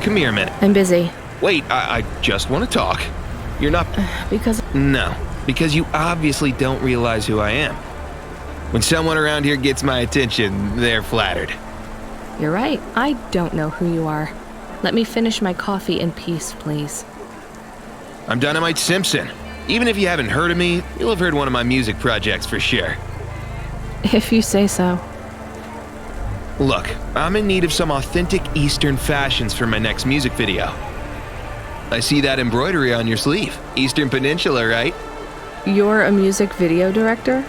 come here a minute. I'm busy. Wait, I just want to talk. You're not... Because... No, because you obviously don't realize who I am. When someone around here gets my attention, they're flattered. You're right. I don't know who you are. Let me finish my coffee in peace, please. I'm Dynamite Simpson. Even if you haven't heard of me, you'll have heard one of my music projects for sure. If you say so. Look, I'm in need of some authentic Eastern fashions for my next music video. I see that embroidery on your sleeve. Eastern Peninsula, right? You're a music video director?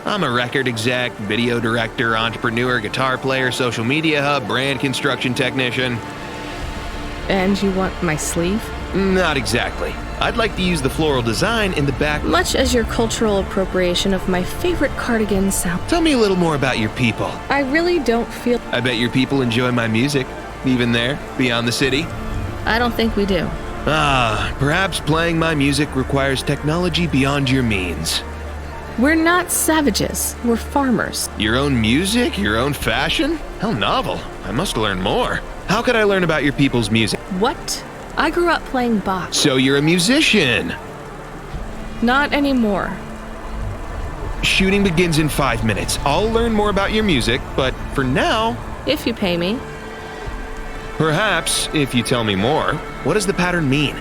I'm a record exec, video director, entrepreneur, guitar player, social media hub, brand construction technician. And you want my sleeve? Not exactly. I'd like to use the floral design in the back. Much as your cultural appropriation of my favorite cardigan sound. Tell me a little more about your people. I really don't feel... I bet your people enjoy my music, even there, beyond the city. I don't think we do. Perhaps playing my music requires technology beyond your means. We're not savages. We're farmers. Your own music? Your own fashion? How novel. I must learn more. How could I learn about your people's music? What? I grew up playing Bach. So you're a musician? Not anymore. Shooting begins in 5 minutes. I'll learn more about your music, but for now... If you pay me. Perhaps, if you tell me more. What does the pattern mean?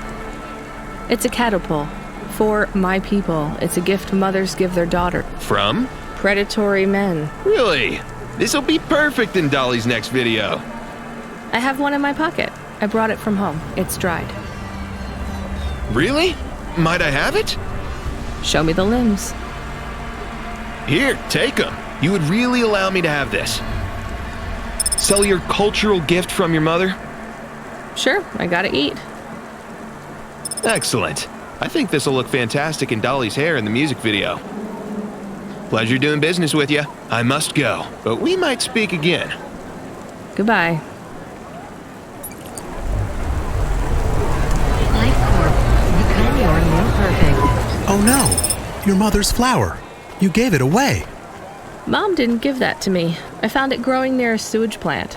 It's a catapult. For my people. It's a gift mothers give their daughter. From? Predatory men. Really? This'll be perfect in Dolly's next video. I have one in my pocket. I brought it from home. It's dried. Really? Might I have it? Show me the limbs. Here, take them. You would really allow me to have this? Sell your cultural gift from your mother? Sure, I gotta eat. Excellent. I think this will look fantastic in Dolly's hair in the music video. Pleasure doing business with you. I must go, but we might speak again. Goodbye. Oh no! Your mother's flower. You gave it away. Mom didn't give that to me. I found it growing near a sewage plant.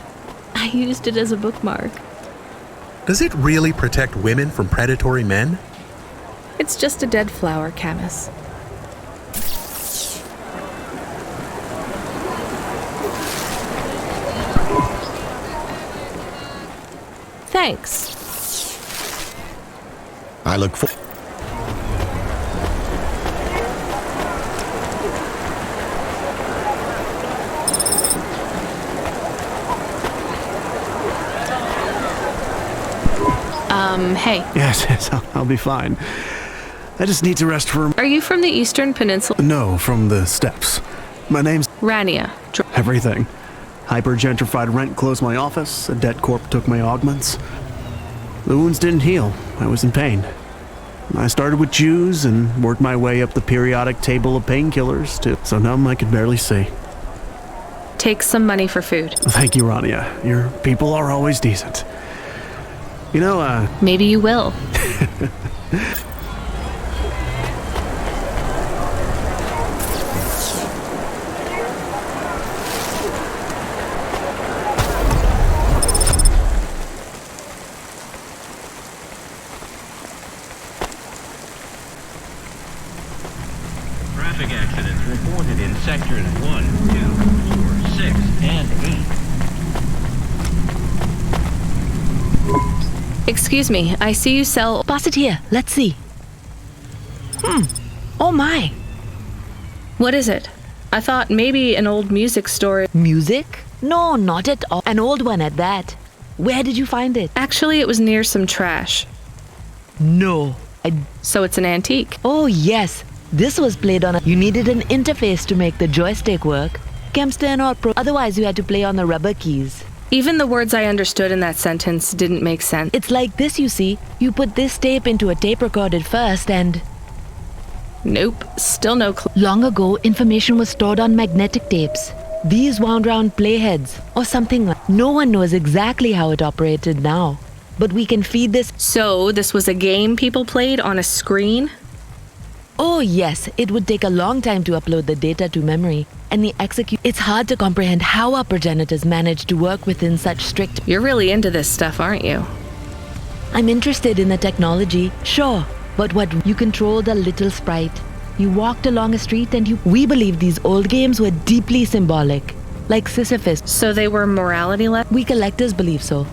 I used it as a bookmark. Does it really protect women from predatory men? It's just a dead flower, Camus. Thanks. I look for... Hey. Yes, I'll be fine. I just need to rest for... Are you from the Eastern Peninsula? No, from the steppes. My name's... Rania. Everything. Hyper-gentrified rent closed my office, a debt corp took my augments. The wounds didn't heal. I was in pain. I started with Jews and worked my way up the periodic table of painkillers to so numb I could barely see. Take some money for food. Thank you, Rania. Your people are always decent. You know, Maybe you will. Traffic accidents reported in sectors 1, 2, 4, 6, and 8. Excuse me, I see you sell... Pass it here, let's see. Oh my. What is it? I thought maybe an old music store... Music? No, not at all. An old one at that. Where did you find it? Actually, it was near some trash. No. So it's an antique. Oh yes. This was played on a... You needed an interface to make the joystick work. Kempster or Pro... Otherwise you had to play on the rubber keys. Even the words I understood in that sentence didn't make sense. It's like this, you see. You put this tape into a tape recorder first and... Nope, still no clue. Long ago, information was stored on magnetic tapes. These wound round playheads, or something like... No one knows exactly how it operated now. But we can feed this... So, this was a game people played on a screen? Oh yes, it would take a long time to upload the data to memory, and the execute. It's hard to comprehend how our progenitors managed to work within such strict. You're really into this stuff, aren't you? I'm interested in the technology, sure, but what you controlled a little sprite. You walked along a street and we believed these old games were deeply symbolic, like Sisyphus. So they were morality lessons? We collectors believe so.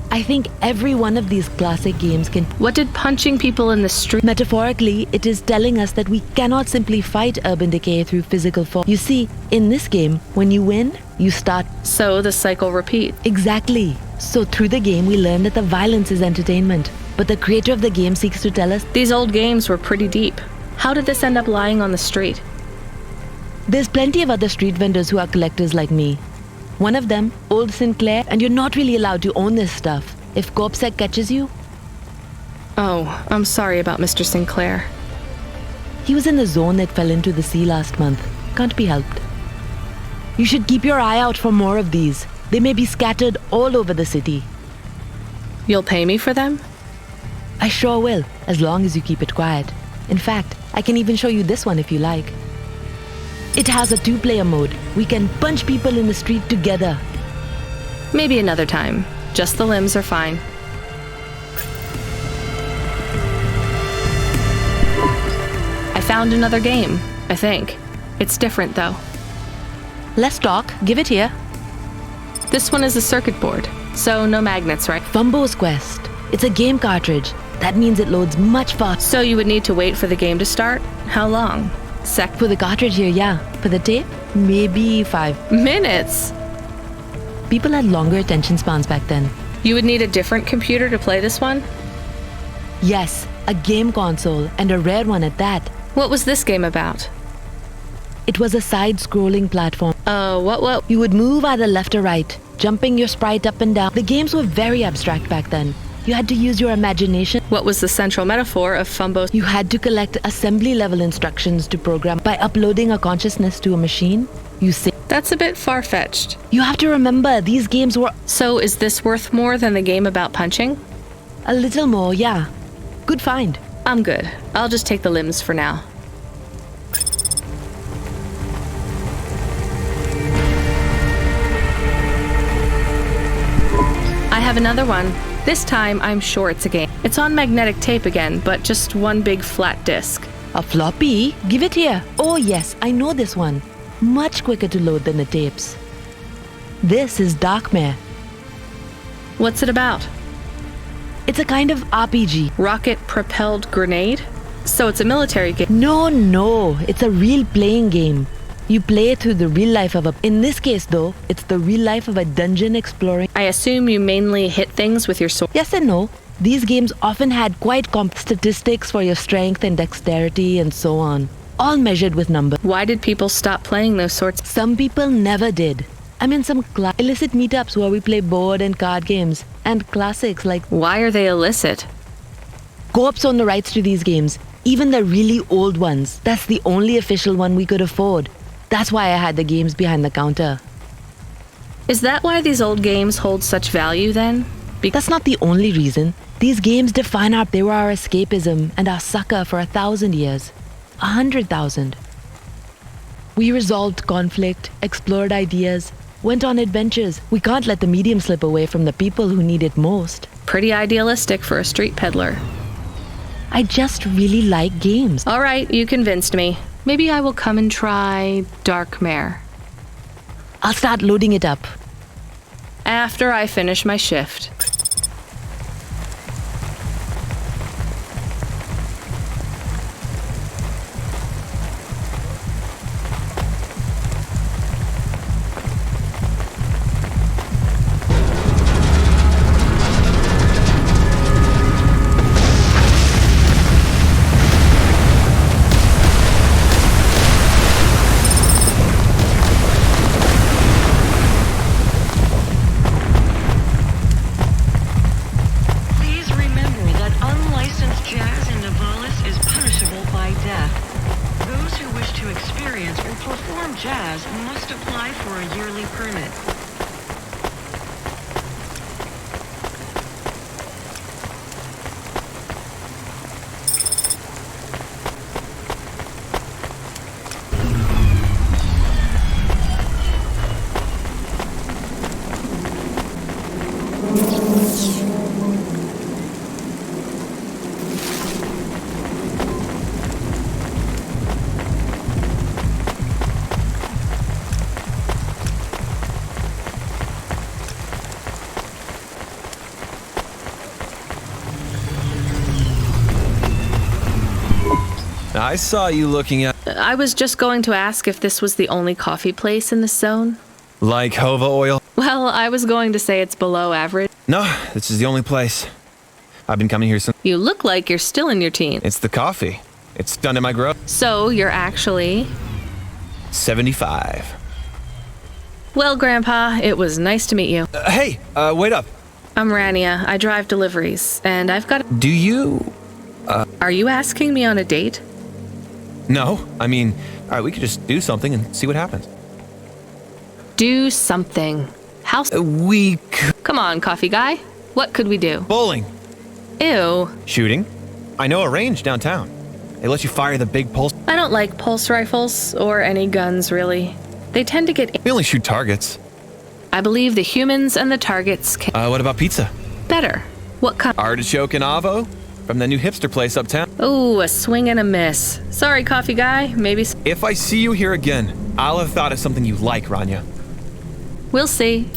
I think every one of these classic games can. What did punching people in the street? Metaphorically, it is telling us that we cannot simply fight urban decay through physical force. You see, in this game, when you win, you start. So the cycle repeats. Exactly. So through the game, we learn that the violence is entertainment. But the creator of the game seeks to tell us. These old games were pretty deep. How did this end up lying on the street? There's plenty of other street vendors who are collectors like me. One of them, Old Sinclair, and you're not really allowed to own this stuff. If CorpSec catches you. Oh, I'm sorry about Mr. Sinclair. He was in the zone that fell into the sea last month. Can't be helped. You should keep your eye out for more of these. They may be scattered all over the city. You'll pay me for them? I sure will, as long as you keep it quiet. In fact, I can even show you this one if you like. It has a 2-player mode. We can punch people in the street together. Maybe another time. Just the limbs are fine. I found another game, I think. It's different though. Let's talk. Give it here. This one is a circuit board, so no magnets, right? Fumbo's Quest. It's a game cartridge. That means it loads much faster. So you would need to wait for the game to start? How long? For the cartridge here, yeah. For the tape, maybe 5 minutes. People had longer attention spans back then. You would need a different computer to play this one? Yes, a game console, and a rare one at that. What was this game about? It was a side-scrolling platform. What? You would move either left or right, jumping your sprite up and down. The games were very abstract back then. You had to use your imagination. What was the central metaphor of Fumbo? You had to collect assembly-level instructions to program. By uploading a consciousness to a machine, you say. That's a bit far-fetched. You have to remember, these games were. So is this worth more than the game about punching? A little more, yeah. Good find. I'm good. I'll just take the limbs for now. I have another one. This time, I'm sure it's a game. It's on magnetic tape again, but just one big flat disc. A floppy? Give it here. Oh yes, I know this one. Much quicker to load than the tapes. This is Darkmare. What's it about? It's a kind of RPG. Rocket-propelled grenade? So it's a military game? No, it's a real playing game. You play through the real life of a. In this case, though, it's the real life of a dungeon exploring. I assume you mainly hit things with your sword? Yes and no. These games often had quite statistics for your strength and dexterity and so on, all measured with numbers. Why did people stop playing those sorts? Some people never did. I'm in some illicit meetups where we play board and card games, and classics like. Why are they illicit? Co-ops own the rights to these games, even the really old ones. That's the only official one we could afford. That's why I had the games behind the counter. Is that why these old games hold such value then? That's not the only reason. These games define they were our escapism and our succor for 1,000 years. 100,000. We resolved conflict, explored ideas, went on adventures. We can't let the medium slip away from the people who need it most. Pretty idealistic for a street peddler. I just really like games. All right, you convinced me. Maybe I will come and try Darkmare. I'll start loading it up. After I finish my shift. I saw you looking at... I was just going to ask if this was the only coffee place in this zone. Like Hova oil? Well, I was going to say it's below average. No, this is the only place. I've been coming here since... You look like you're still in your teens. It's the coffee. It's done in my growth. So, you're actually... 75. Well, Grandpa, it was nice to meet you. Hey, wait up. I'm Rania. I drive deliveries, and I've got... Do you... Are you asking me on a date? No, I mean, alright, we could just do something and see what happens. Do something. How... Come on, coffee guy. What could we do? Bowling. Ew. Shooting. I know a range downtown. They let you fire the big pulse... I don't like pulse rifles, or any guns, really. They tend to get... We only shoot targets. I believe the humans and the targets can... What about pizza? Better. What kind? Artichoke and avo? From the new hipster place uptown. Ooh, a swing and a miss. Sorry, coffee guy. Maybe... If I see you here again, I'll have thought of something you like, Rania. We'll see.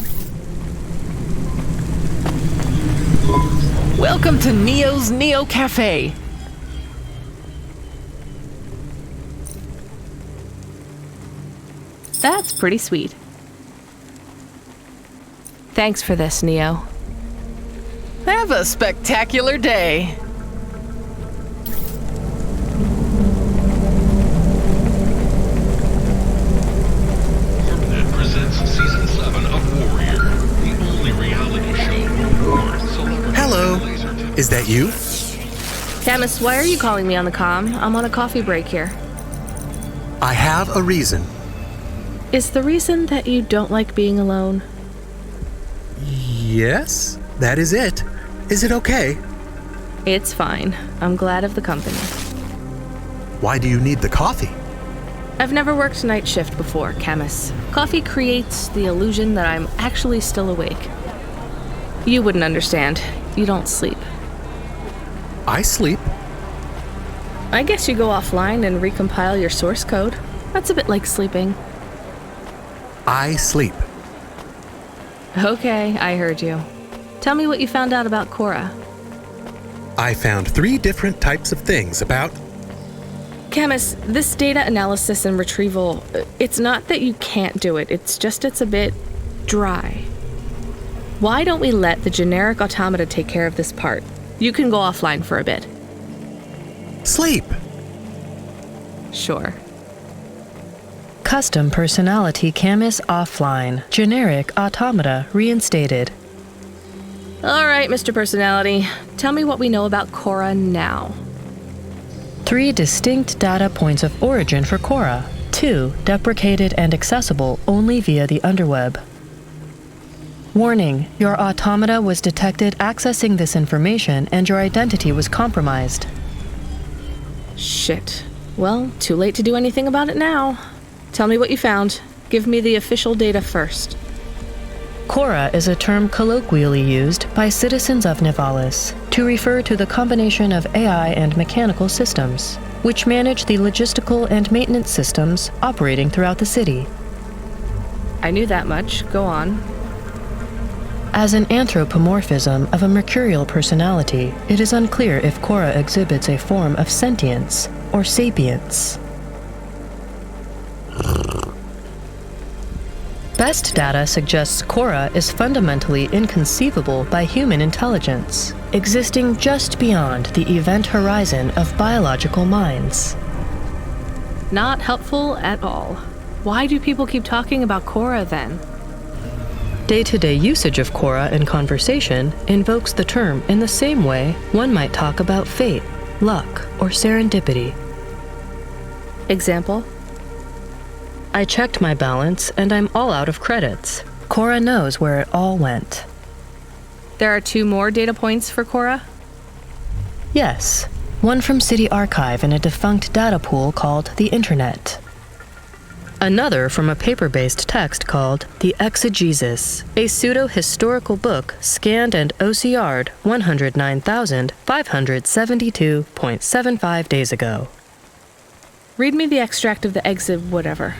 Welcome to Neo's Neo Cafe. That's pretty sweet. Thanks for this, Neo. Have a spectacular day. Fortnite presents Season 7 of Warrior, the only reality show where celebrity Hello. laser tag- Is that you? Camus, why are you calling me on the comm? I'm on a coffee break here. I have a reason. Is the reason that you don't like being alone? Yes, that is it. Is it okay? It's fine. I'm glad of the company. Why do you need the coffee? I've never worked night shift before, Camus. Coffee creates the illusion that I'm actually still awake. You wouldn't understand. You don't sleep. I sleep. I guess you go offline and recompile your source code. That's a bit like sleeping. I sleep. Okay, I heard you. Tell me what you found out about Cora. I found 3 different types of things about... Camus, this data analysis and retrieval, it's not that you can't do it, it's just it's a bit dry. Why don't we let the generic automata take care of this part? You can go offline for a bit. Sleep. Sure. Custom personality Camus offline. Generic automata reinstated. All right, Mr. Personality. Tell me what we know about Cora now. 3 distinct data points of origin for Cora. 2 deprecated and accessible only via the underweb. Warning, your automata was detected accessing this information and your identity was compromised. Shit. Well, too late to do anything about it now. Tell me what you found. Give me the official data first. Cora is a term colloquially used by citizens of Nivalis to refer to the combination of AI and mechanical systems, which manage the logistical and maintenance systems operating throughout the city. I knew that much. Go on. As an anthropomorphism of a mercurial personality, it is unclear if Cora exhibits a form of sentience or sapience. Best data suggests Cora is fundamentally inconceivable by human intelligence, existing just beyond the event horizon of biological minds. Not helpful at all. Why do people keep talking about Cora then? Day-to-day usage of Cora in conversation invokes the term in the same way one might talk about fate, luck, or serendipity. Example? I checked my balance and I'm all out of credits. Cora knows where it all went. There are 2 more data points for Cora? Yes, one from City Archive in a defunct data pool called the Internet. Another from a paper-based text called The Exegesis, a pseudo-historical book scanned and OCR'd 109,572.75 days ago. Read me the extract of the exit whatever.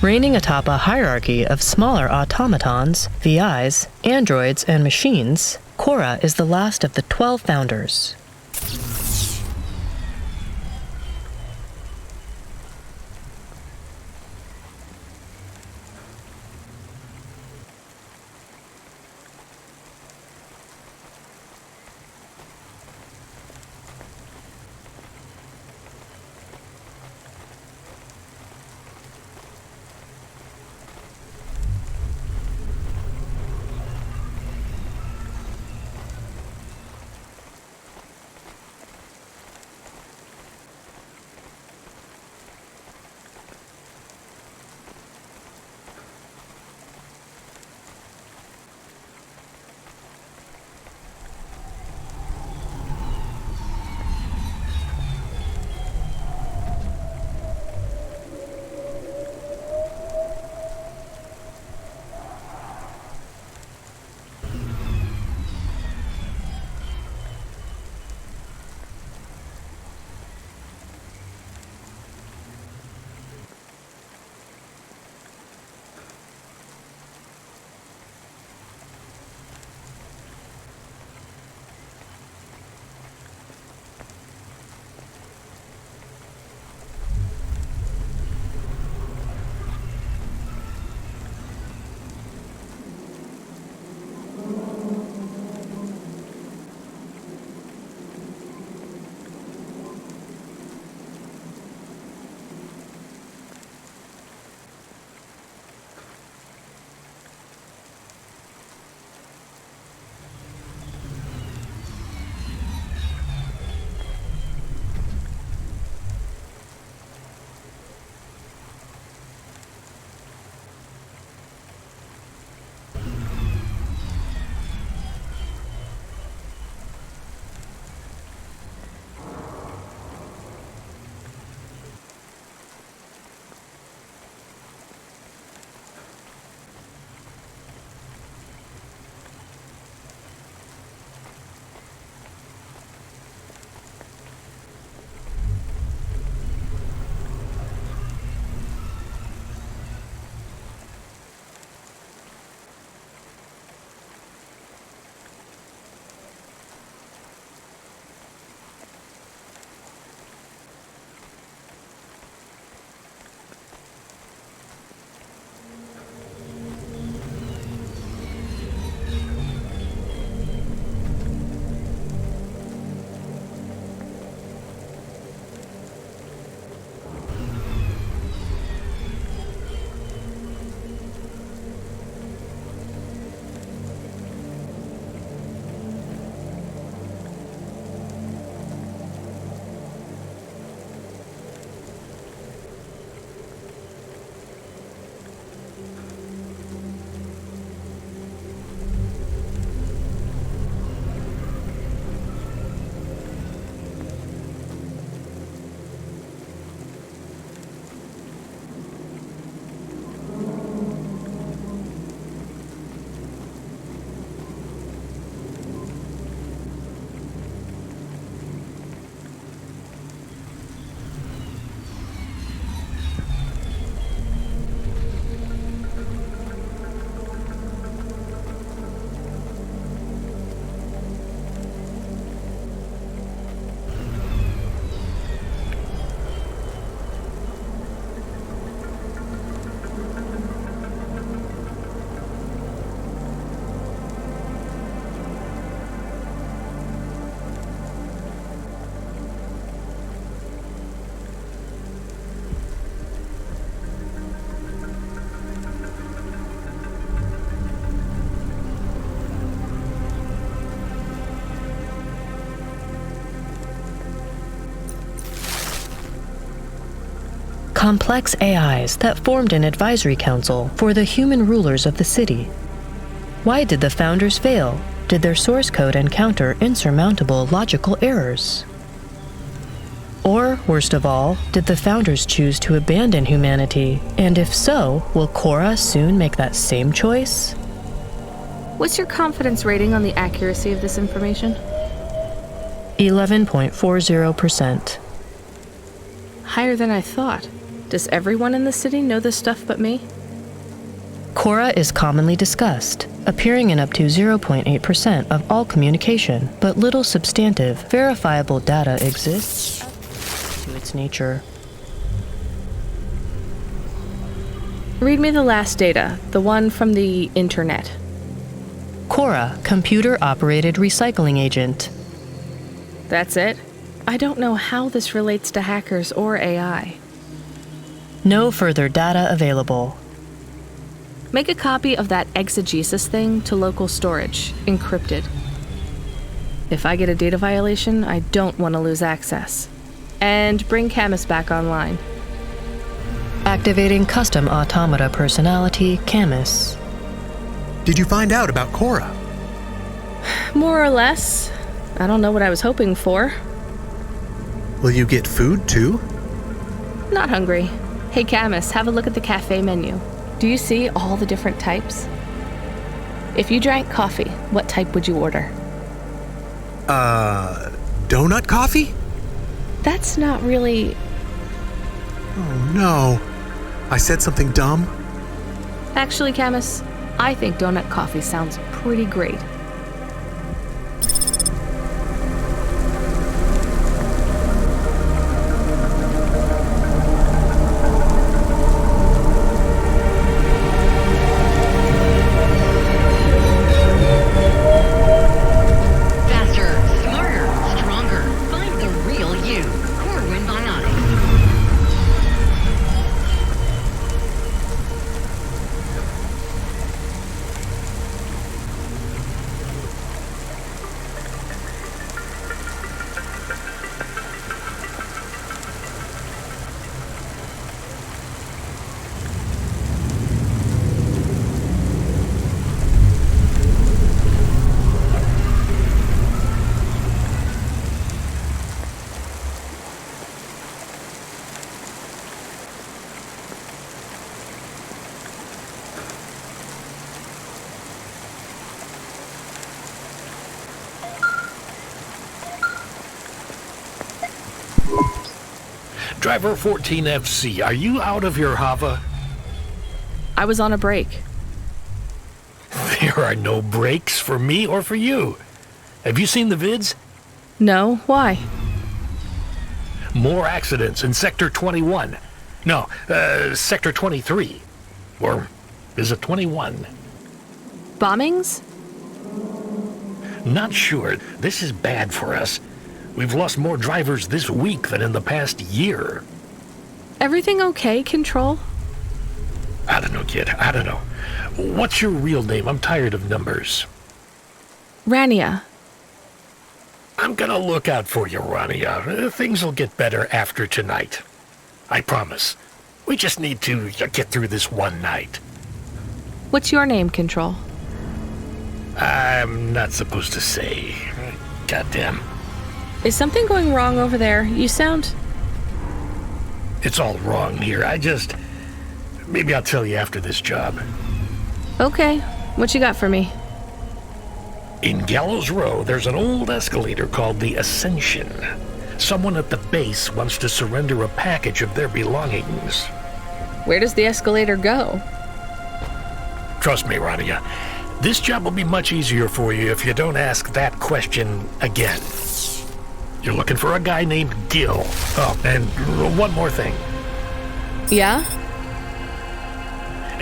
Reigning atop a hierarchy of smaller automatons, VIs, androids, and machines, Cora is the last of the 12 founders. complex AIs that formed an advisory council for the human rulers of the city. Why did the founders fail? Did their source code encounter insurmountable logical errors? Or, worst of all, did the founders choose to abandon humanity? And if so, will Cora soon make that same choice? What's your confidence rating on the accuracy of this information? 11.40%. Higher than I thought. Does everyone in the city know this stuff but me? Cora is commonly discussed, appearing in up to 0.8% of all communication, but little substantive, verifiable data exists to its nature. Read me the last data, the one from the internet. Cora, computer-operated recycling agent. That's it? I don't know how this relates to hackers or AI. No further data available. Make a copy of that exegesis thing to local storage, encrypted. If I get a data violation, I don't want to lose access. And bring Camus back online. Activating custom automata personality, Camus. Did you find out about Cora? More or less. I don't know what I was hoping for. Will you get food too? Not hungry. Hey Camus, have a look at the cafe menu. Do you see all the different types? If you drank coffee, what type would you order? Donut coffee? That's not really... Oh no. I said something dumb? Actually, Camus, I think donut coffee sounds pretty great. Driver 14FC, are you out of your Hava? I was on a break. There are no breaks for me or for you. Have you seen the vids? No, why? More accidents in Sector 21. No, Sector 23. Or is it 21? Bombings? Not sure. This is bad for us. We've lost more drivers this week than in the past year. Everything okay, Control? I don't know, kid. I don't know. What's your real name? I'm tired of numbers. Rania. I'm gonna look out for you, Rania. Things will get better after tonight. I promise. We just need to get through this one night. What's your name, Control? I'm not supposed to say. Goddamn. Is something going wrong over there? You sound... It's all wrong here. Maybe I'll tell you after this job. Okay. What you got for me? In Gallows Row, there's an old escalator called the Ascension. Someone at the base wants to surrender a package of their belongings. Where does the escalator go? Trust me, Rania. This job will be much easier for you if you don't ask that question again. You're looking for a guy named Gil. Oh, and one more thing. Yeah?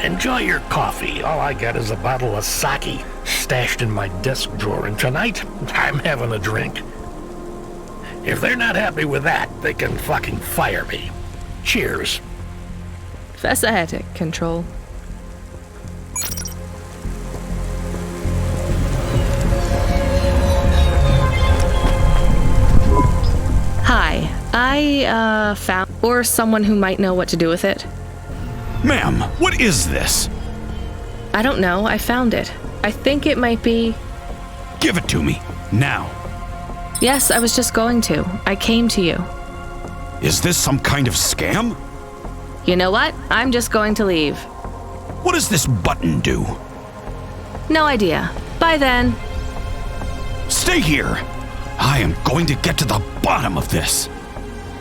Enjoy your coffee. All I got is a bottle of sake stashed in my desk drawer, and tonight, I'm having a drink. If they're not happy with that, they can fucking fire me. Cheers. Fasciatic, Control. Hi, I found... Or someone who might know what to do with it. Ma'am, what is this? I don't know. I found it. I think it might be... Give it to me, now. Yes, I was just going to. I came to you. Is this some kind of scam? You know what? I'm just going to leave. What does this button do? No idea. Bye then. Stay here! I am going to get to the bottom of this.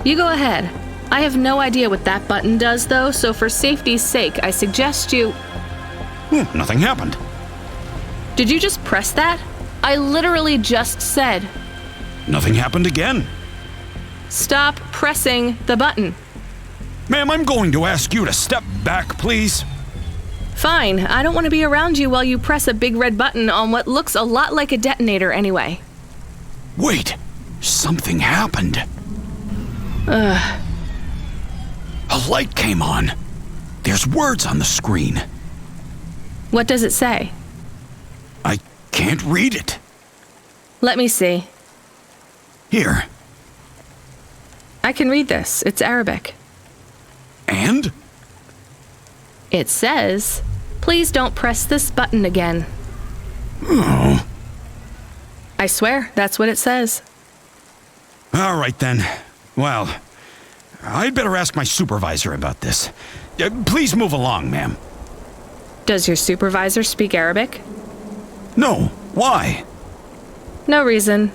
You go ahead. I have no idea what that button does, though, so for safety's sake, I suggest you... Nothing happened. Did you just press that? I literally just said... Nothing happened again. Stop pressing the button. Ma'am, I'm going to ask you to step back, please. Fine. I don't want to be around you while you press a big red button on what looks a lot like a detonator anyway. Wait. Something happened. Ugh. A light came on. There's words on the screen. What does it say? I can't read it. Let me see. Here. I can read this. It's Arabic. And? It says, please don't press this button again. Oh. I swear, that's what it says. All right then. Well, I'd better ask my supervisor about this. Please move along, ma'am. Does your supervisor speak Arabic? No. Why? No reason.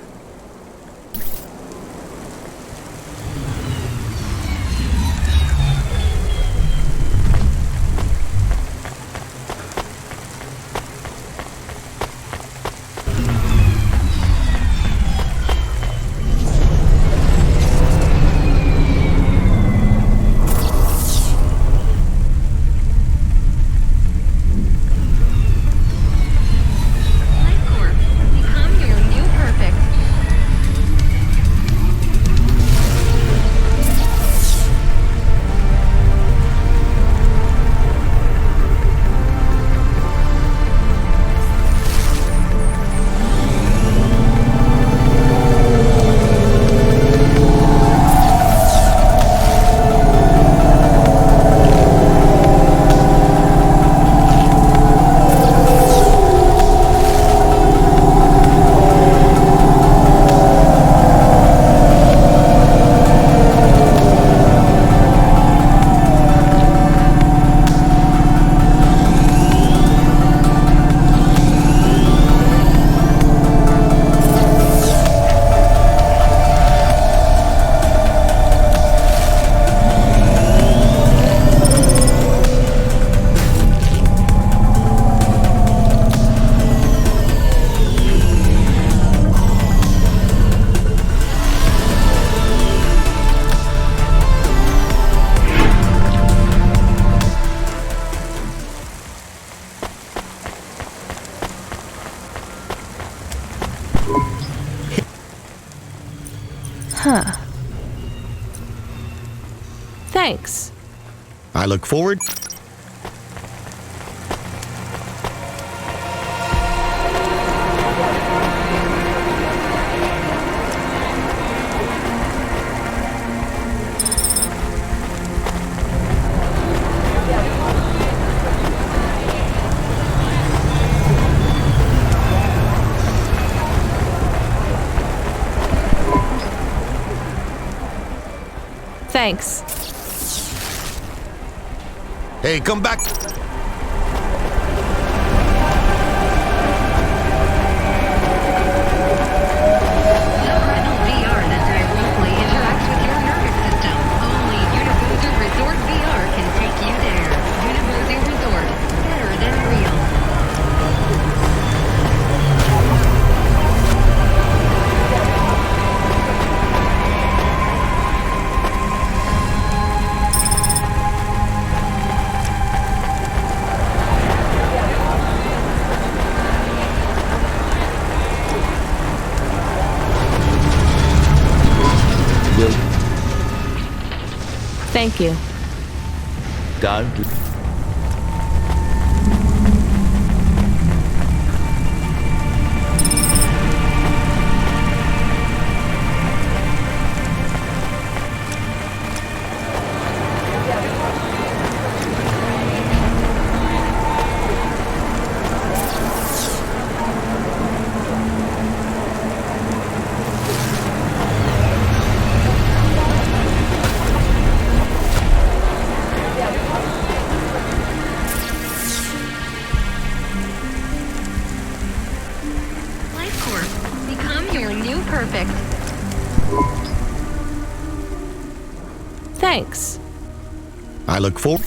Huh. Thanks. I look forward. Thanks. Hey, come back. Thank you. God. new perfect. Thanks. I look forward.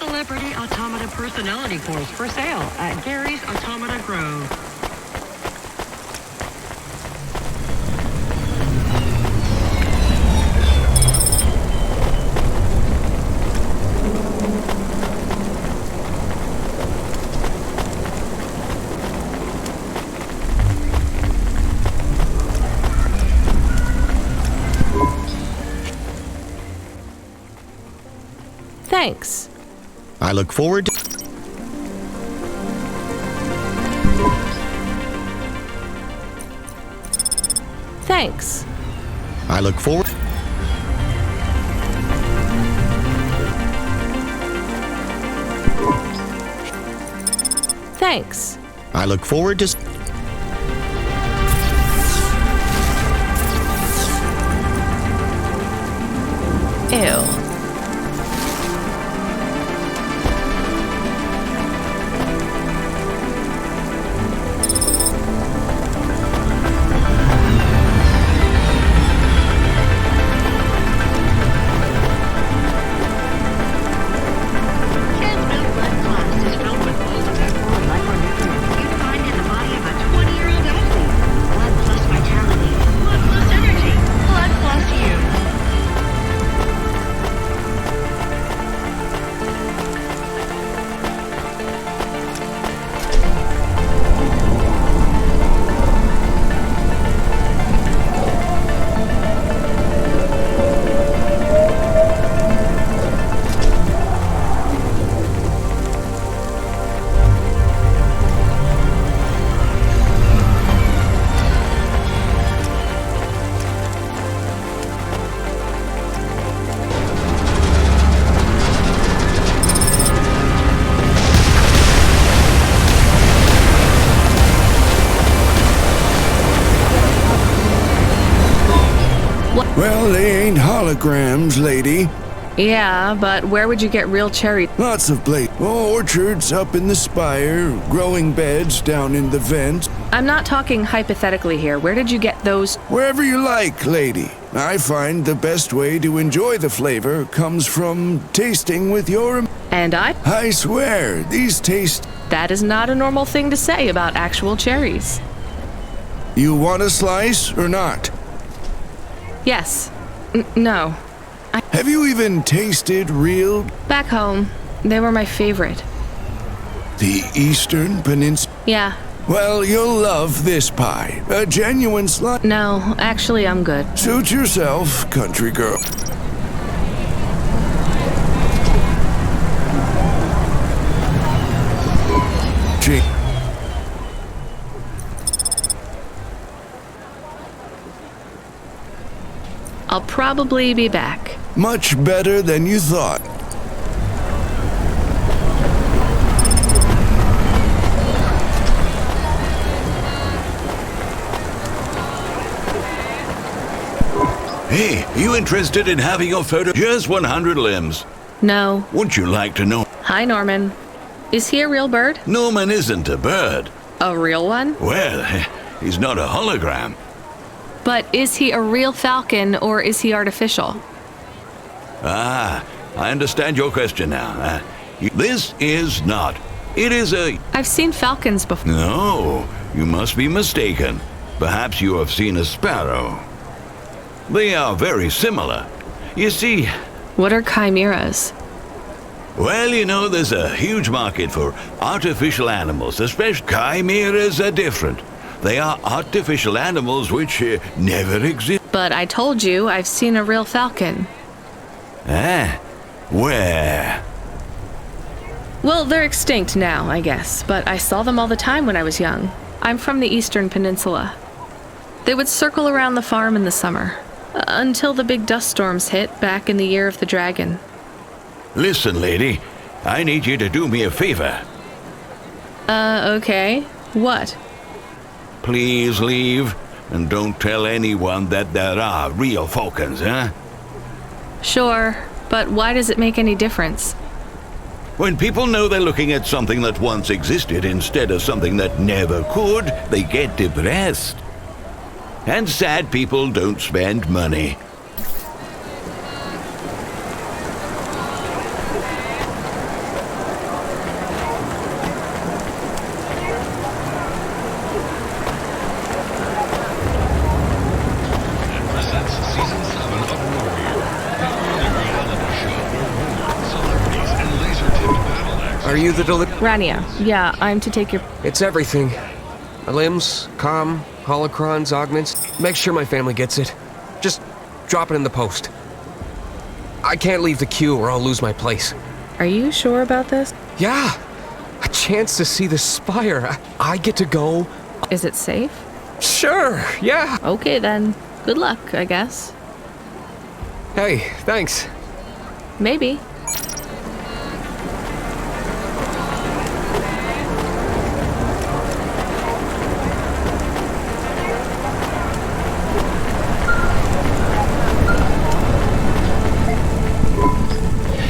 Celebrity Automata Personality Course for sale at Gary's Automata Grove. Thanks. I look forward to... Thanks. I look forward... Thanks. I look forward to... Ew. Well, they ain't holograms, lady. Yeah, but where would you get real cherry? Lots of orchards up in the spire, growing beds down in the vent. I'm not talking hypothetically here. Where did you get those? Wherever you like, lady. I find the best way to enjoy the flavor comes from tasting with your... And I swear, these taste... That is not a normal thing to say about actual cherries. You want a slice or not? Yes. No. Have you even tasted real... Back home, they were my favorite. The Eastern Peninsula? Yeah. Well, you'll love this pie. A genuine slice. No, actually, I'm good. Suit yourself, country girl. Gee. I'll probably be back. Much better than you thought. Hey, you interested in having your photo? Just 100 limbs. No. Would you like to know? Hi, Norman. Is he a real bird? Norman isn't a bird. A real one? Well, he's not a hologram. But is he a real falcon or is he artificial? Ah, I understand your question now. This is not. It is a... I've seen falcons before. No, you must be mistaken. Perhaps you have seen a sparrow. They are very similar. You see... What are chimeras? Well, you know, there's a huge market for artificial animals, especially chimeras are different. They are artificial animals which never exist. But I told you I've seen a real falcon. Ah, where? Well, they're extinct now, I guess, but I saw them all the time when I was young. I'm from the Eastern Peninsula. They would circle around the farm in the summer, until the big dust storms hit back in the year of the dragon. Listen, lady, I need you to do me a favor. Okay. What? Please leave, and don't tell anyone that there are real falcons, huh? Sure, but why does it make any difference? When people know they're looking at something that once existed instead of something that never could, they get depressed. And sad people don't spend money. Are you the Rania, yeah, I'm to take your... It's everything. Limbs, comm, holocrons, augments. Make sure my family gets it. Just drop it in the post. I can't leave the queue or I'll lose my place. Are you sure about this? Yeah! A chance to see the spire. I get to go. Is it safe? Sure, yeah. Okay then. Good luck, I guess. Hey, thanks. Maybe.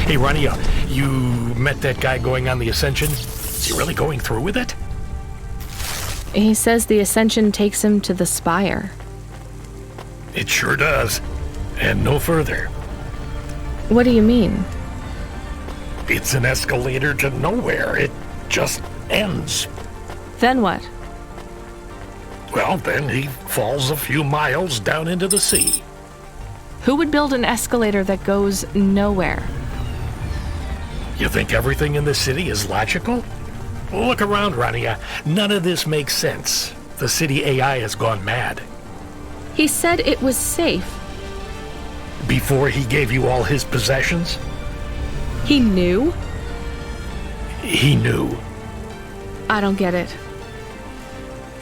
Hey, Rania, you met that guy going on the Ascension? Is he really going through with it? He says the Ascension takes him to the spire. It sure does. And no further. What do you mean? It's an escalator to nowhere. It just ends. Then what? Well, then he falls a few miles down into the sea. Who would build an escalator that goes nowhere? You think everything in the city is logical? Look around, Rania. None of this makes sense. The city AI has gone mad. He said it was safe. Before he gave you all his possessions? He knew? He knew. I don't get it.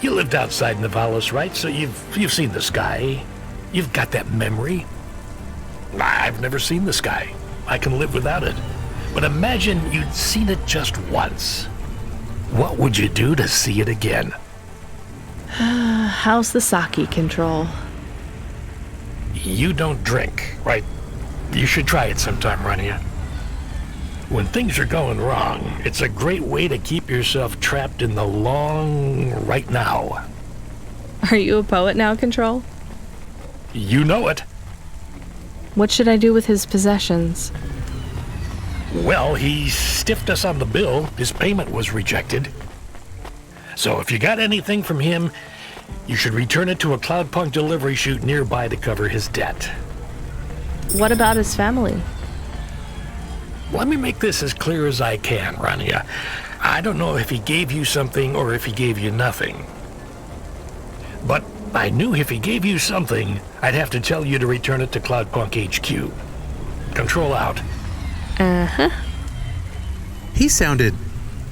You lived outside Nivalis, right? So you've seen the sky. You've got that memory. I've never seen the sky. I can live without it. But imagine you'd seen it just once. What would you do to see it again? How's the sake control? You don't drink, right? You should try it sometime, Rania. When things are going wrong, it's a great way to keep yourself trapped in the long right now. Are you a poet now, Control? You know it. What should I do with his possessions? Well, he stiffed us on the bill. His payment was rejected. So if you got anything from him, you should return it to a Cloudpunk delivery chute nearby to cover his debt. What about his family? Let me make this as clear as I can, Rania. I don't know if he gave you something or if he gave you nothing. But I knew if he gave you something, I'd have to tell you to return it to Cloudpunk HQ. Control out. Uh-huh. He sounded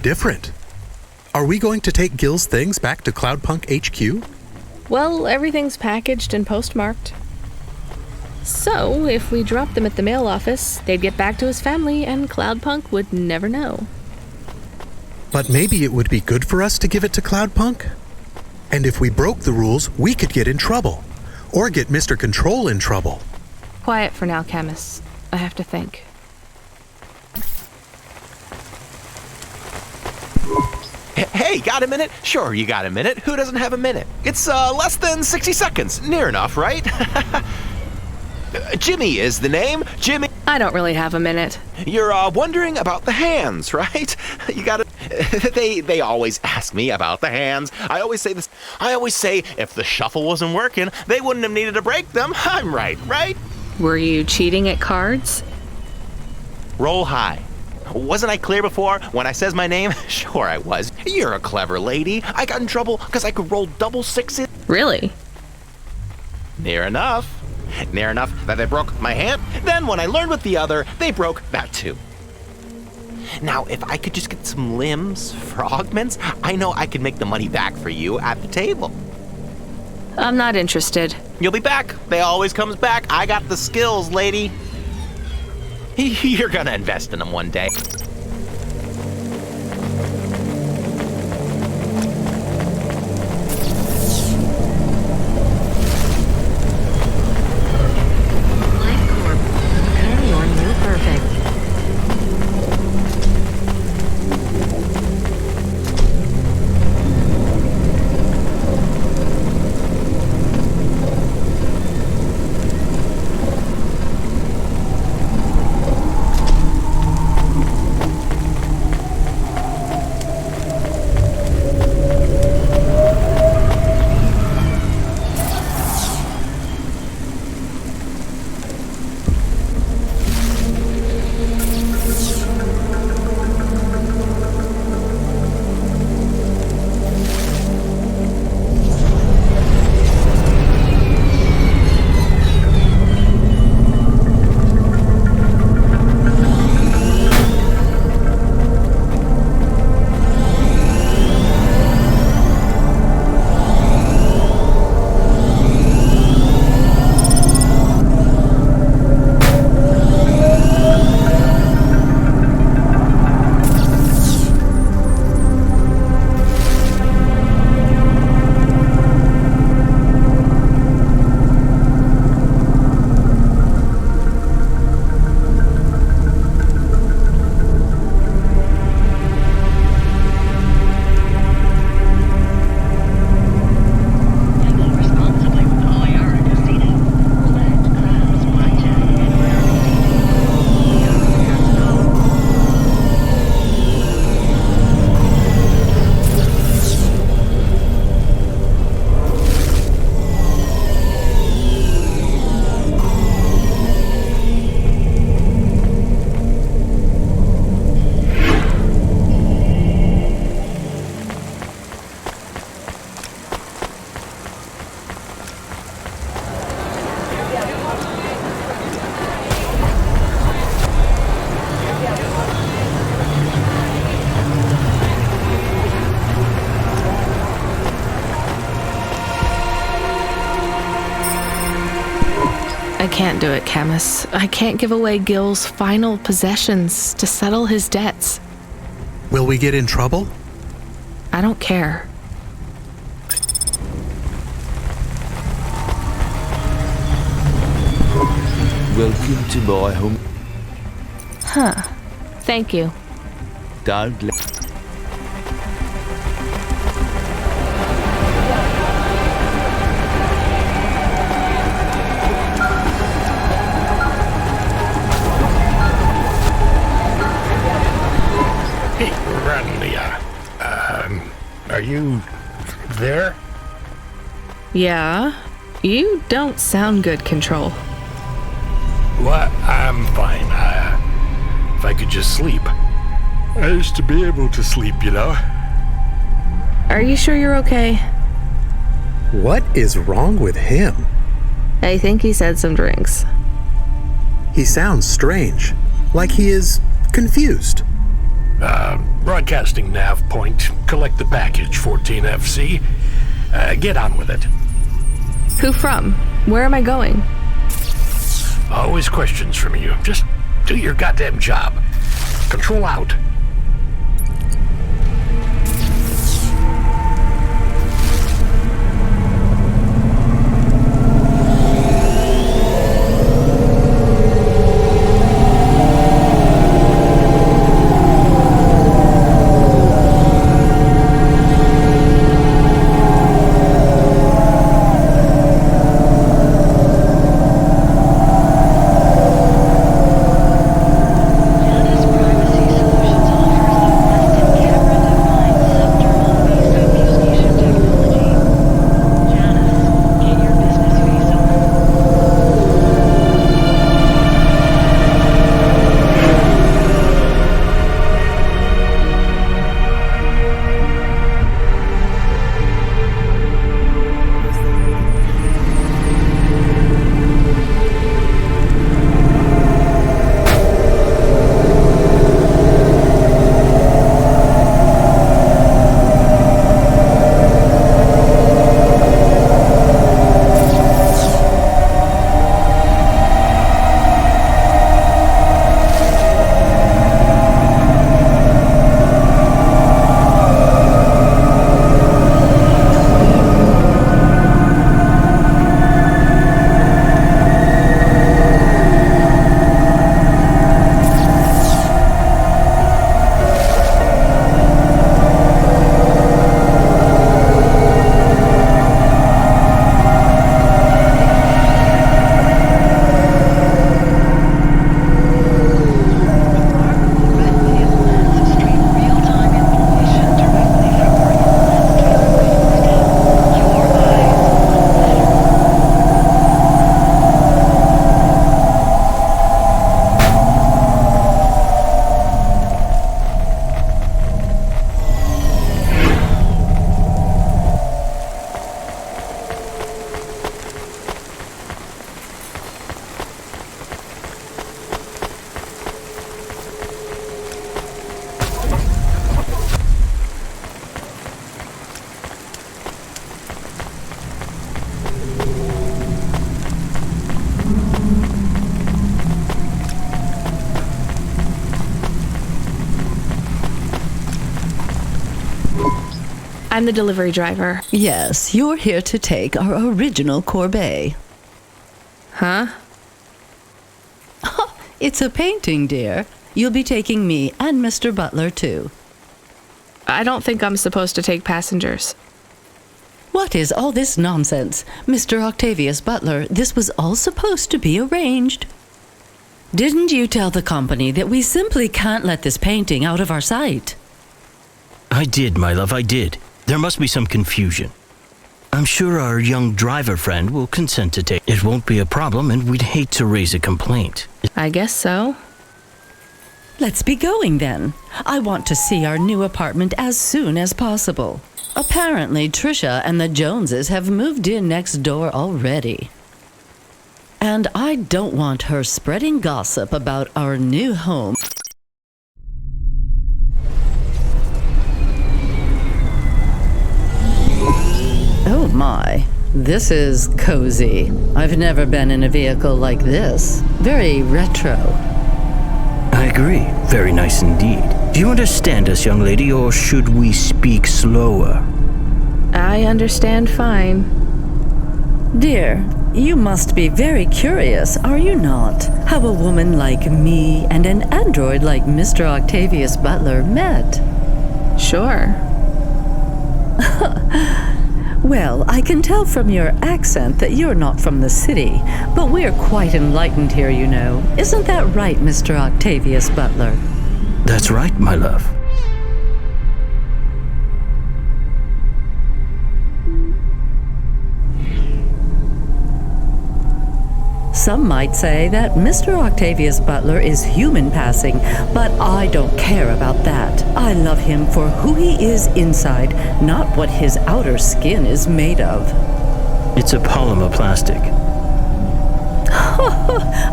different. Are we going to take Gil's things back to Cloudpunk HQ? Well, everything's packaged and postmarked. So, if we dropped them at the mail office, they'd get back to his family and Cloudpunk would never know. But maybe it would be good for us to give it to Cloudpunk? And if we broke the rules, we could get in trouble. Or get Mr. Control in trouble. Quiet for now, Camus. I have to think. Hey, got a minute? Sure, you got a minute. Who doesn't have a minute? It's less than 60 seconds. Near enough, right? Jimmy is the name. Jimmy. I don't really have a minute. You're wondering about the hands, right? You gotta... They always ask me about the hands. I always say this. I always say if the shuffle wasn't working, they wouldn't have needed to break them. I'm right? Were you cheating at cards? Roll high. Wasn't I clear before when I says my name? Sure I was. You're a clever lady. I got in trouble because I could roll double sixes. Really? Near enough. Near enough that they broke my hand. Then when I learned with the other, they broke that too. Now, if I could just get some limbs for augments, I know I could make the money back for you at the table. I'm not interested. You'll be back. They always comes back. I got the skills, lady. You're gonna invest in them one day. can't do it, Camus. I can't give away Gil's final possessions to settle his debts. Will we get in trouble? I don't care. Welcome to my home. Huh. Thank you. Don't let... Hey, Randia. Are you there? Yeah? You don't sound good, Control. What? I'm fine. If I could just sleep. I used to be able to sleep, you know. Are you sure you're okay? What is wrong with him? I think he said some drinks. He sounds strange, like he is confused. Broadcasting nav point. Collect the package, 14FC. Get on with it. Who from? Where am I going? Always questions from you. Just do your goddamn job. Control out. I'm the delivery driver. Yes, you're here to take our original Corbeil. Huh? It's a painting, dear. You'll be taking me and Mr. Butler, too. I don't think I'm supposed to take passengers. What is all this nonsense? Mr. Octavius Butler, this was all supposed to be arranged. Didn't you tell the company that we simply can't let this painting out of our sight? I did, my love, I did. There must be some confusion. I'm sure our young driver friend will consent to take. It won't be a problem, and we'd hate to raise a complaint. I guess so. Let's be going then. I want to see our new apartment as soon as possible. Apparently, Trisha and the Joneses have moved in next door already. And I don't want her spreading gossip about our new home. Oh my, This is cozy. I've never been in a vehicle like this. Very retro. I agree. Very nice indeed. Do you understand us, young lady, or should we speak slower? I understand fine. Dear, you must be very curious, are you not? How a woman like me and an android like Mr. Octavius Butler met. Sure. Well, I can tell from your accent that you're not from the city, but we're quite enlightened here, you know. Isn't that right, Mr. Octavius Butler? That's right, my love. Some might say that Mr. Octavius Butler is human passing, but I don't care about that. I love him for who he is inside, not what his outer skin is made of. It's a polymer plastic.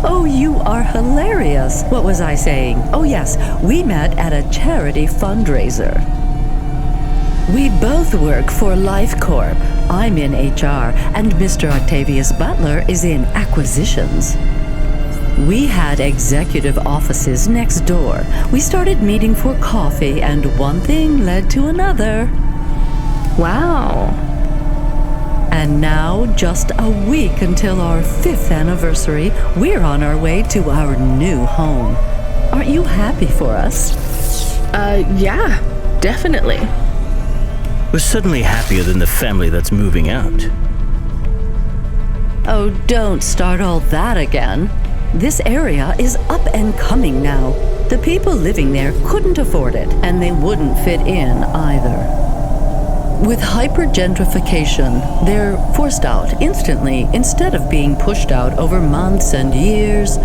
Oh, you are hilarious. What was I saying? Oh yes, we met at a charity fundraiser. We both work for Life Corp. I'm in HR, and Mr. Octavius Butler is in acquisitions. We had executive offices next door. We started meeting for coffee, and one thing led to another. Wow. And now, just a week until our 5th anniversary, we're on our way to our new home. Aren't you happy for us? Yeah, definitely. We're suddenly happier than the family that's moving out. Oh, don't start all that again. This area is up and coming now. The people living there couldn't afford it, and they wouldn't fit in either. With hypergentrification, they're forced out instantly instead of being pushed out over months and years.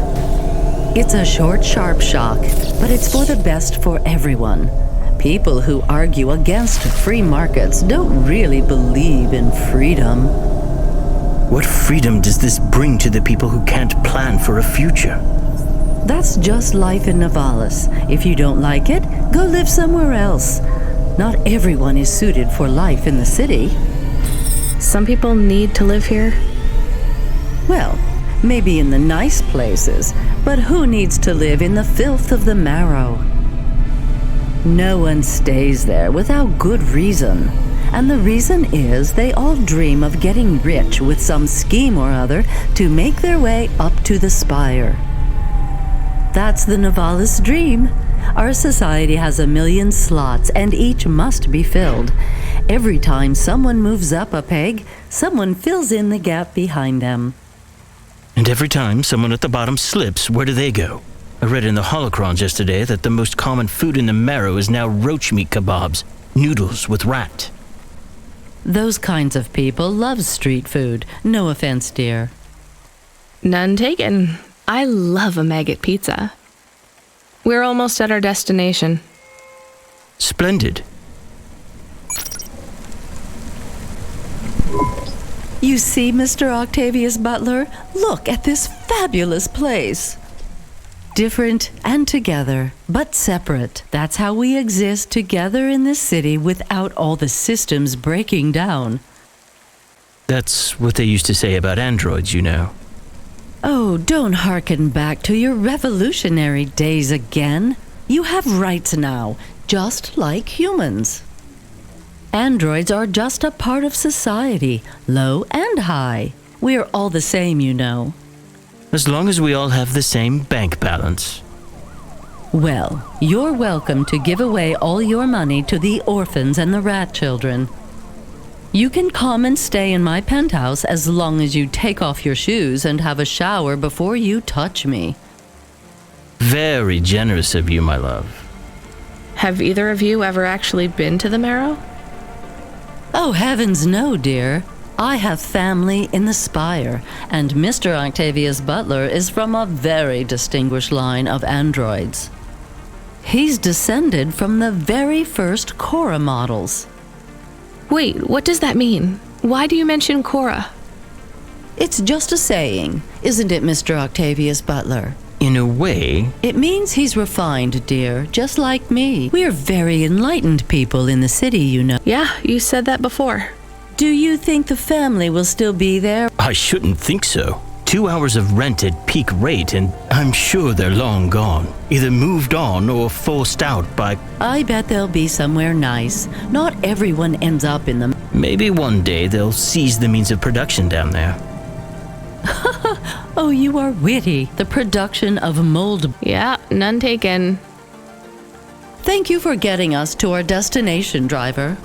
It's a short, sharp shock, but it's for the best for everyone. People who argue against free markets don't really believe in freedom. What freedom does this bring to the people who can't plan for a future? That's just life in Novalis. If you don't like it, go live somewhere else. Not everyone is suited for life in the city. Some people need to live here. Well, maybe in the nice places, but who needs to live in the filth of the marrow? No one stays there without good reason. And the reason is they all dream of getting rich with some scheme or other to make their way up to the spire. That's the Novalis dream. Our society has 1 million slots, and each must be filled. Every time someone moves up a peg, someone fills in the gap behind them. And every time someone at the bottom slips, where do they go? I read in the holocrons yesterday that the most common food in the marrow is now roach meat kebabs, noodles with rat. Those kinds of people love street food. No offense, dear. None taken. I love a maggot pizza. We're almost at our destination. Splendid. You see, Mr. Octavius Butler? Look at this fabulous place. Different and together, but separate. That's how we exist together in this city without all the systems breaking down. That's what they used to say about androids, you know. Oh, don't hearken back to your revolutionary days again. You have rights now, just like humans. Androids are just a part of society, low and high. We're all the same, you know. As long as we all have the same bank balance. Well, you're welcome to give away all your money to the orphans and the rat children. You can come and stay in my penthouse as long as you take off your shoes and have a shower before you touch me. Very generous of you, my love. Have either of you ever actually been to the marrow? Oh, heavens no, dear. I have family in the Spire, and Mr. Octavius Butler is from a very distinguished line of androids. He's descended from the very first Cora models. Wait, what does that mean? Why do you mention Cora? It's just a saying, isn't it, Mr. Octavius Butler? In a way. It means he's refined, dear, just like me. We're very enlightened people in the city, you know. Yeah, you said that before. Do you think the family will still be there? I shouldn't think so. 2 hours of rent at peak rate, and I'm sure they're long gone. Either moved on or forced out by... I bet they'll be somewhere nice. Not everyone ends up in them. Maybe one day they'll seize the means of production down there. Oh, you are witty. The production of mold. Yeah, none taken. Thank you for getting us to our destination, driver.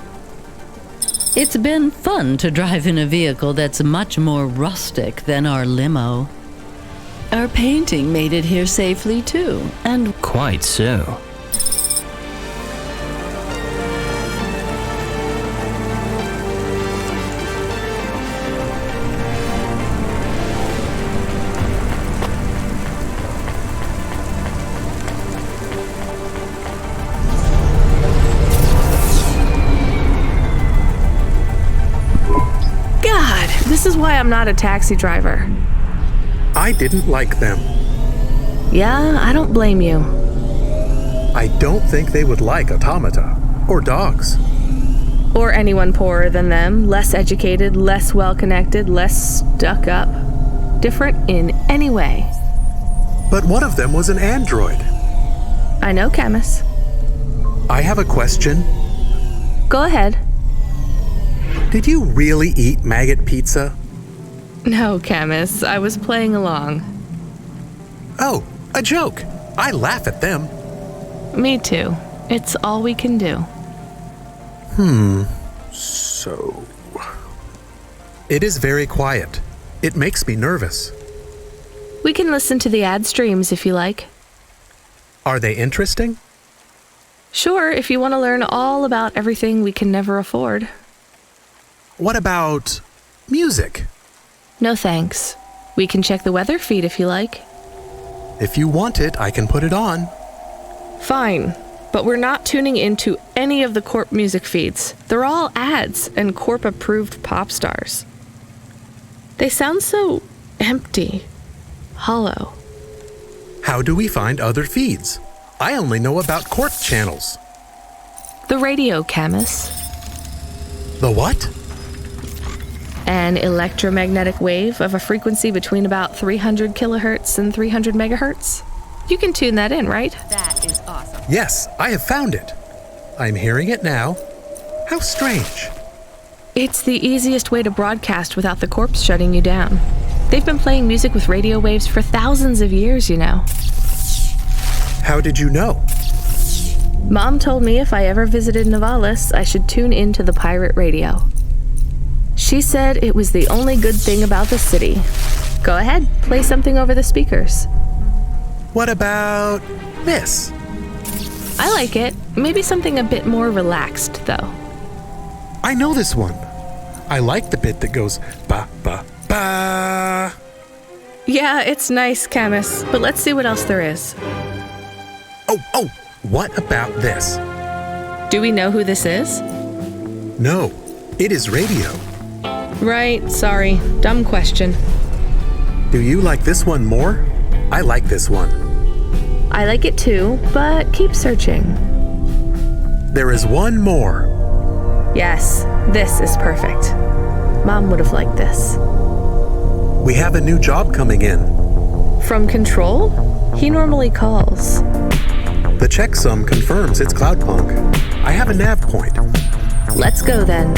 It's been fun to drive in a vehicle that's much more rustic than our limo. Our painting made it here safely, too, and... Quite so. This is why I'm not a taxi driver. I didn't like them. Yeah, I don't blame you. I don't think they would like automata or dogs. Or anyone poorer than them, less educated, less well-connected, less stuck up. Different in any way. But one of them was an android. I know, Camus. I have a question. Go ahead. Did you really eat maggot pizza? No, Camus. I was playing along. Oh, a joke. I laugh at them. Me too. It's all we can do. So... It is very quiet. It makes me nervous. We can listen to the ad streams if you like. Are they interesting? Sure, if you want to learn all about everything we can never afford. What about music? No thanks. We can check the weather feed if you like. If you want it, I can put it on. Fine, but we're not tuning into any of the Corp music feeds. They're all ads and Corp-approved pop stars. They sound so empty, hollow. How do we find other feeds? I only know about Corp channels. The radio, Camus. The what? An electromagnetic wave of a frequency between about 300 kilohertz and 300 megahertz. You can tune that in, right? That is awesome. Yes, I have found it. I'm hearing it now. How strange. It's the easiest way to broadcast without the corpse shutting you down. They've been playing music with radio waves for thousands of years, you know. How did you know? Mom told me if I ever visited Novalis, I should tune into the pirate radio. She said it was the only good thing about the city. Go ahead, play something over the speakers. What about this? I like it. Maybe something a bit more relaxed, though. I know this one. I like the bit that goes ba ba ba. Yeah, it's nice, Camus, but let's see what else there is. Oh, what about this? Do we know who this is? No, it is radio. Right, sorry. Dumb question. Do you like this one more? I like this one. I like it too, but keep searching. There is one more. Yes, this is perfect. Mom would have liked this. We have a new job coming in. From Control? He normally calls. The checksum confirms it's Cloudpunk. I have a nav point. Let's go then.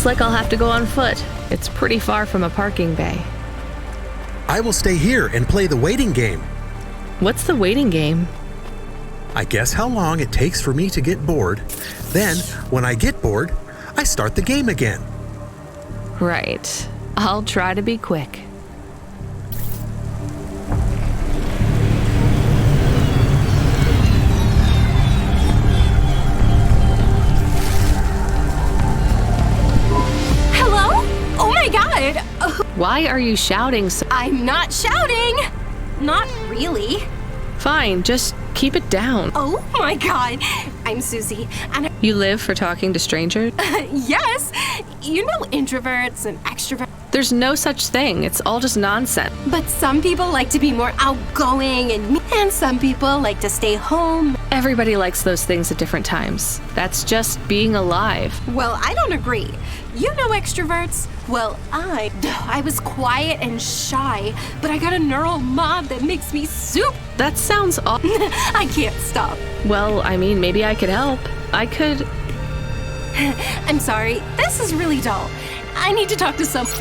like I'll have to go on foot. It's pretty far from a parking bay. I will stay here and play the waiting game. What's the waiting game? I guess how long it takes for me to get bored. Then, when I get bored, I start the game again. Right. I'll try to be quick. Hello? Oh my god! Why are you shouting so? I'm not shouting! Not really. Fine, just keep it down. Oh my god. I'm Susie, and You live for talking to strangers? yes! You know introverts and extroverts. There's no such thing. It's all just nonsense. But some people like to be more outgoing and some people like to stay home. Everybody likes those things at different times. That's just being alive. Well, I don't agree. You know extroverts? Well, I was quiet and shy, but I got a neural mod that makes me soup. That sounds awful. I can't stop. Well, I mean, maybe I could help. I could... I'm sorry. This is really dull. I need to talk to someone.